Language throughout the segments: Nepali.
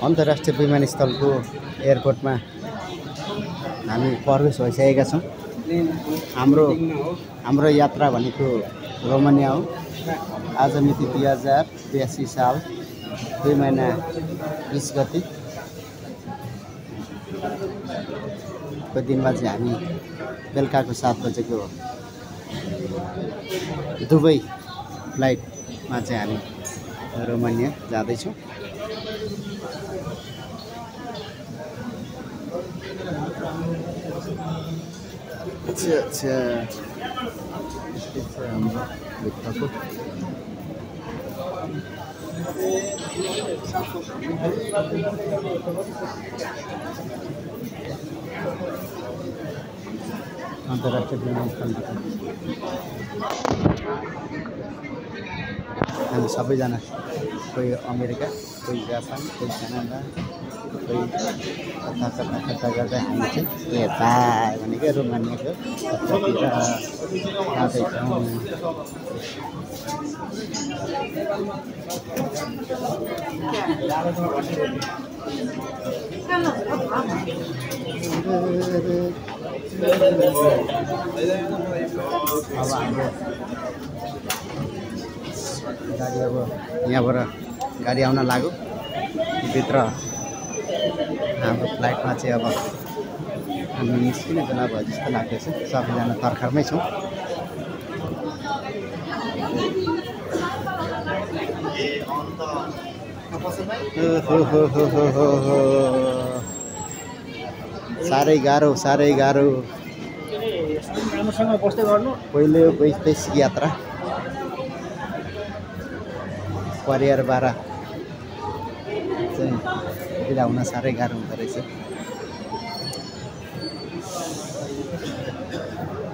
अन्तर्राष्ट्रिय विमानस्थलको एयरपोर्टमा हामी प्रवेश भइसकेका छौँ। हाम्रो यात्रा भनेको रोमानिया हो। आज मिति 2082 साल 2 महिना 20 गते को दिनमा चाहिँ हामी बेलुकाको 7 बजेको दुबई फ्लाइटमा चाहिँ हामी रोमानिया जाँदैछौँ। अच्छा हाम्रो भित्रको अन्तर्राष्ट्रिय विमानस्थलबाट हामी सबैजना, कोही अमेरिका, कोही जापान, कोही क्यानाडा, कोही कता गर्दै हामी चाहिँ यता भनेको रोमानियाको कतातिर जाँदैछौँ। अब हाम्रो गाडी अब यहाँबाट गाडी आउन लाग्यो। भित्र हाम्रो फ्लाइटमा चाहिँ अब हामी निस्किने बेला भयो जस्तो लाग्दैछ। सबैजना तर्खरमै छौँ। साह्रै गाह्रो पहिले वैदेशिक यात्रा परिवारबाट चाहिँ बिदा हुन साह्रै गाह्रो हुँदो रहेछ।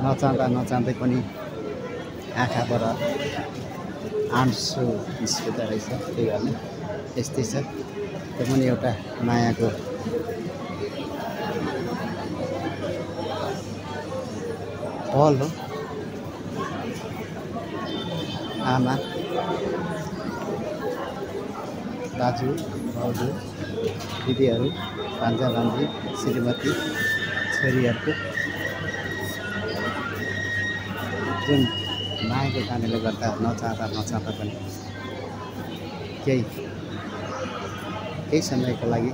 नचाहँदै पनि आँखाबाट आँसु निस्किँदो रहेछ। त्यही गर्ने यस्तै छ। त्यो पनि एउटा मायाको पल हो। आमा, दाजु, भाउजू, दिदीहरू, भान्जा भान्जी, श्रीमती, छोरीहरूको जुन मायाको कारणले गर्दा नचाहँदा पनि केही समयको लागि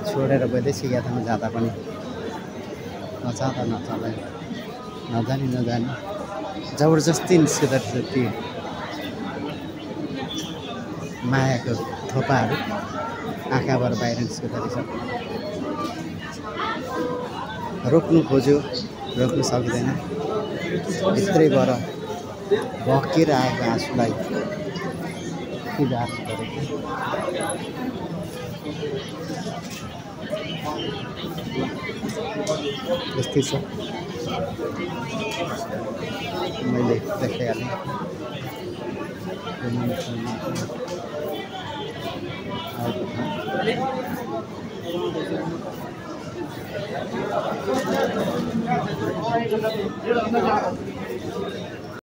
छोडेर वैदेशिक यात्रामा जाँदा पनि नचाहँदा नजानी जबरजस्ती निस्किँदो रहेछ। त्यो मायाको थोपाहरू आँखाबाट बाहिर निस्किँदो रहेछ। रोक्नु खोज्यो, रोक्नु सकिँदैन। भित्रैबाट भक्किएर आएको आँसुलाई गाह्रो गरेको। यस्तै छ। मैले देखाइहालेँ।